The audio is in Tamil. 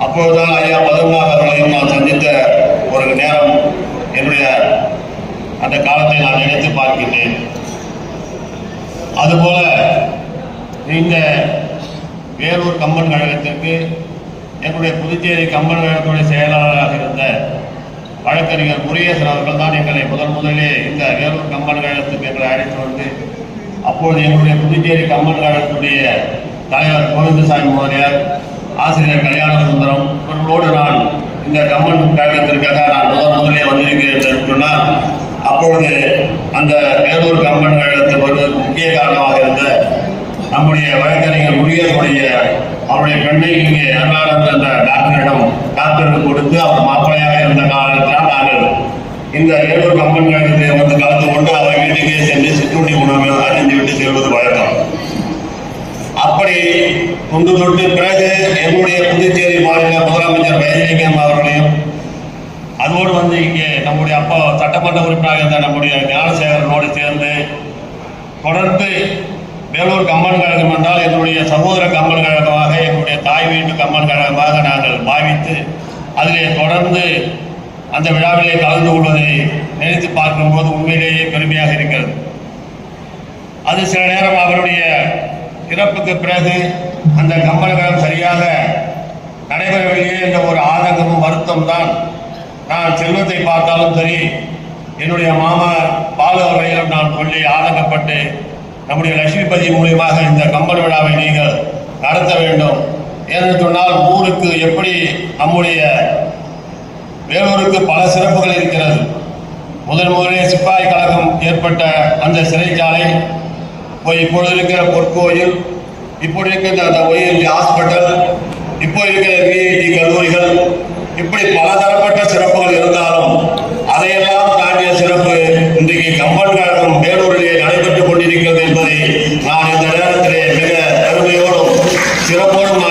அப்பொழுதுதான் ஐயா பதுமநாத் அவர்களையும் நான் சந்தித்த ஒரு நேரம் என்னுடைய அந்த காலத்தை நான் நினைத்து பார்க்கின்றேன். அதுபோல இந்த வேலூர் கம்பன் கழகத்திற்கு எங்களுடைய புதுச்சேரி கம்பன் கழகத்துடைய செயலாளராக இருந்த வழக்கறிஞர் முருகேசன் அவர்கள் தான் எங்களை முதலிலே இந்த வேலூர் கம்பன் கழகத்துக்கு எங்களை அழைத்து வந்து அப்பொழுது எங்களுடைய புதுச்சேரி கம்பன் கழகத்துடைய தலைவர் கோவிந்தசாமி முதலியார், ஆசிரியர் கல்யாண சுந்தரம் இவர்களோடு நான் இந்த கம்பன் கழகத்திற்காக நான் முதலே வந்திருக்கிறேன் என்று சொன்னால், அப்பொழுது அந்த வேலூர் கம்பன் கழகத்துக்கு வருவதற்கு முக்கிய காரணமாக இருந்த நம்முடைய வழக்கறிஞர் முருகேசனுடைய அவருடைய பெண்ணை இங்கே அருளாளர் என்ற டாக்டரிடம் டாக்டருக்கு கொடுத்து அவர் மாப்பிள்ளையாக இருந்த காலத்தில் நாங்கள் இந்த வேலூர் கம்பன் கழகத்தை வந்து கலந்து கொண்டு அவர் வீட்டுக்கே சென்று சிற்றுண்டி உணவு அறிந்து விட்டு செல்வது வழக்கம். அப்படி கொண்டு தொட்டு பிறகு எங்களுடைய புதுச்சேரி மாநில முதலமைச்சர் வைத்திலிங்கம் அவர்களையும் அதோடு வந்து இங்கே நம்முடைய அப்பா சட்டமன்ற உறுப்பினராக இருந்த நம்முடைய ஞானசேகரனோடு சேர்ந்து தொடர்ந்து வேலூர் கம்பன் கழகம் என்றால் என்னுடைய சகோதர கம்பன் கழகமாக, என்னுடைய தாய் வீட்டு கம்பன் கழகமாக நாங்கள் பாவித்து அதிலே தொடர்ந்து அந்த விழாவிலே கலந்து கொள்வதை நினைத்து பார்க்கும்போது உண்மையிலேயே பெருமையாக இருக்கிறது. அது சில நேரம் அவருடைய இறப்புக்கு பிறகு அந்த கம்பன் கழகம் சரியாக நடைபெறவில்லையே என்ற ஒரு ஆதங்கமும் வருத்தம் தான். நான் செல்வத்தை பார்த்தாலும் சரி, என்னுடைய மாமா பாலு அவர்களையும் நான் சொல்லி ஆதங்கப்பட்டு நம்முடைய லட்சுமிபதி மூலியமாக இந்த கம்பன் விழாவை நீங்கள் நடத்த வேண்டும் என்று சொன்னால், ஊருக்கு எப்படி நம்முடைய வேலூருக்கு பல சிறப்புகள் இருக்கிறது. முதலிலே சிப்பாய் கழகம் ஏற்பட்ட அந்த சிறைச்சாலை, இப்பொழுது இருக்கிற பொற்கோயில், இப்படி இருக்கிற அந்த ஒய்எல்டி ஹாஸ்பிட்டல், இப்போ இருக்கிற விஐடி கல்லூரிகள், இப்படி பலதரப்பட்ட சிறப்புகள் இருந்தாலும் அதையெல்லாம் தாண்டிய சிறப்பு இன்றைக்கு கம்பன் கழகம் வேலூரிலே நடைபெற்றுக் கொண்டிருக்கிறது என்பதை நான் இந்த நேரத்திலே மிக பெருமையோடும் சிறப்போடும்